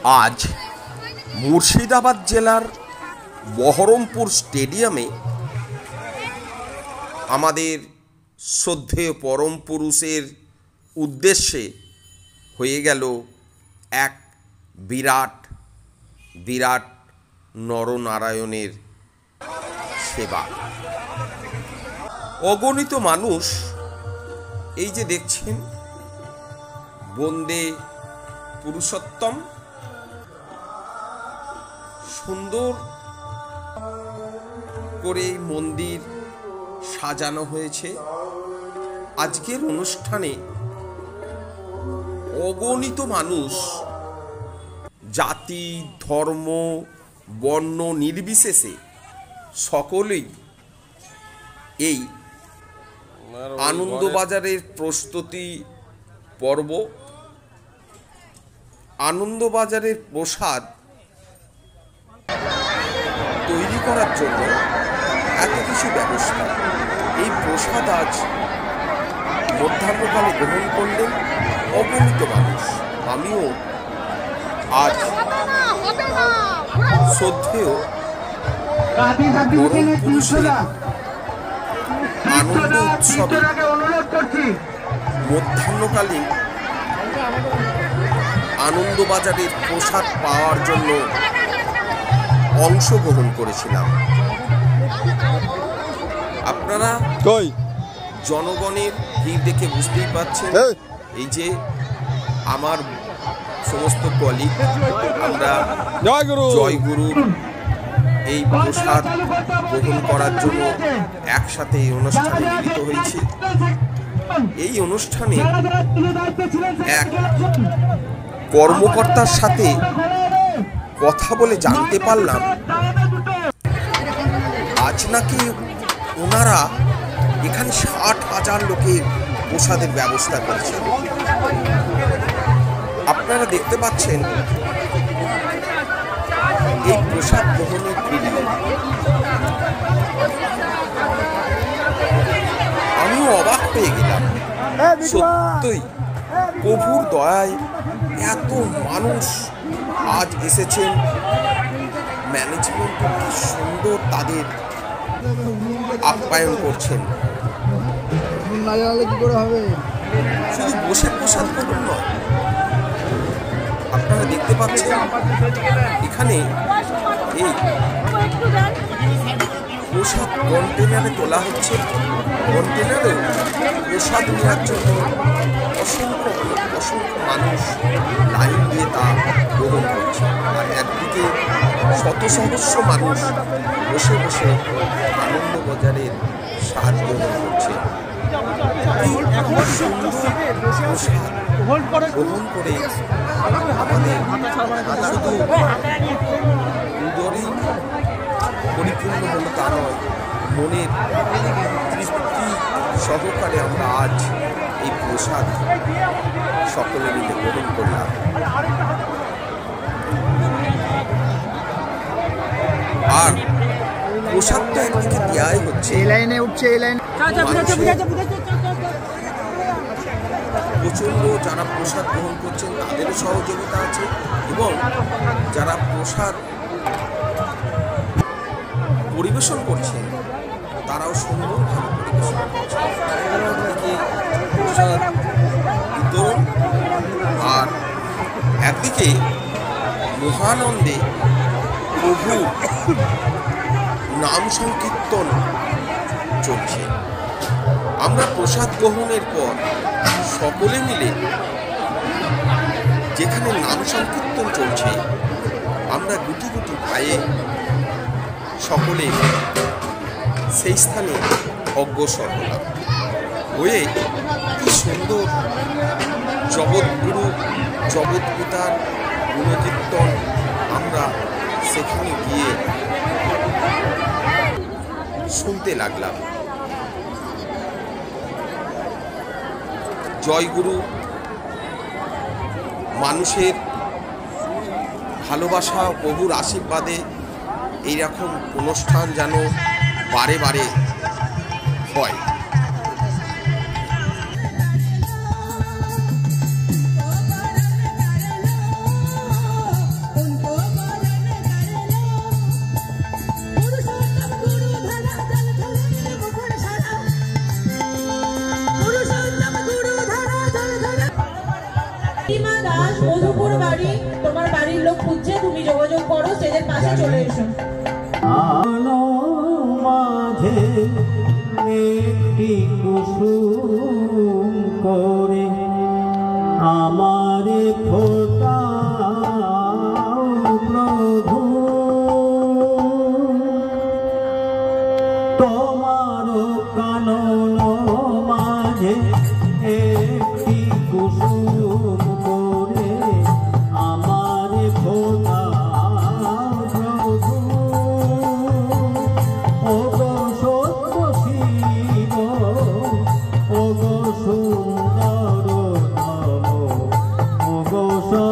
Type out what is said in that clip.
আজ মুর্শিদাবাদ জেলার বহরমপুর স্টেডিয়ামে আমাদের শ্রদ্ধেয় পরম পুরুষের উদ্দেশ্যে হয়ে গেল এক বিরাট বিরাট নরনারায়ণের সেবা। অগণিত মানুষ এই যে দেখছেন বন্দে পুরুষোত্তম, সুন্দর করে মন্দির সাজানো হয়েছে। আজকের অনুষ্ঠানে অগণিত মানুষ জাতি ধর্ম বর্ণ নির্বিশেষে সকলেই এই আনন্দবাজারের প্রস্তুতি পর্ব, আনন্দবাজারের প্রসাদ তৈরি করার জন্য এত কিছু ব্যবস্থা। এই প্রসাদ আজ মধ্যাহ্নকালে গ্রহণ করলেন অগণিত মানুষ। আমিও আজ শ্রদ্ধেয় পরম পুরুষের আনন্দ উৎসবে মধ্যাহ্নকালীন আনন্দবাজারের প্রসাদ পাওয়ার জন্য অংশগ্রহণ করেছিলাম। আপনারা জনগণের ভিড় দেখে বুঝতেই পারছেন, এই যে আমার সমস্ত কলিগ, আমরা জয়গুরু এই প্রসাদ গ্রহণ করার জন্য একসাথে এই অনুষ্ঠানে মিলিত হয়েছি। এই অনুষ্ঠানে এক কর্মকর্তার সাথে কথা বলে জানতে পারলাম আজ নাকি ওনারা এখানে 60,000 লোকের প্রসাদের ব্যবস্থা করেছেন। আপনারা দেখতে পাচ্ছেন এই প্রসাদ গ্রহণের ভিডিও। আমিও অবাক হয়ে গেলাম, সত্যই প্রভুর দয়ায় এত মানুষ আজ এসেছেন। ম্যানেজমেন্ট কি সুন্দর তাদের আপ্যায়ন করছেন। শুধু বসে প্রসাদ গ্রহণ নয়, আপনারা দেখতে পাচ্ছেন এখানে এই প্রসাদ কন্টেনারে তোলা হচ্ছে। কন্টেনারেও প্রসাদ নেওয়ার জন্য অসংখ্য মানুষ লাইন দিয়ে তা গ্রহণ করছে। আর একদিকে শত সহস্র মানুষ বসে বসে আনন্দবাজারের স্বাদ গ্রহণ করছে। গ্রহণ করে আমাদের শুধু উদরই পরিপূর্ণ হলো তা নয়, মনের তৃপ্তি সহকারে আমরা আজ এই প্রসাদ সকলে মিলে গ্রহণ করলাম। আর প্রসাদ তো একদিকে দেওয়াই হচ্ছে, প্রচন্ড যারা প্রসাদ গ্রহণ করছেন তাদেরও সহযোগিতা আছে, এবং যারা প্রসাদ পরিবেশন করছেন তারাও সুন্দরভাবে পরিবেশন করছে। একদিকে প্রসাদ বিতরণ আর একদিকে মহানন্দে প্রভু নাম সংকীর্তন চলছে। আমরা প্রসাদ গ্রহণের পর সকলে মিলে যেখানে নাম সংকীর্তন চলছে আমরা গুটি গুটি পায়ে সকলে সেই স্থানে অগ্রসর হলাম। হয়ে কি সুন্দর জগৎগুরু জগৎপিতার গুণকীর্তন আমরা সেখানে গিয়ে শুনতে লাগলাম। জয়গুরু মানুষের ভালোবাসা প্রভুর আশীর্বাদে এইরকম অনুষ্ঠান যেন বারে বারে হয়। মধুপুর বাড়ি, তোমার বাড়ির লোক খুঁজছে, তুমি যোগাযোগ করো, স্টেজের পাশে চলে এসো। আলো মাঝে একটি কুসুম করে আমারে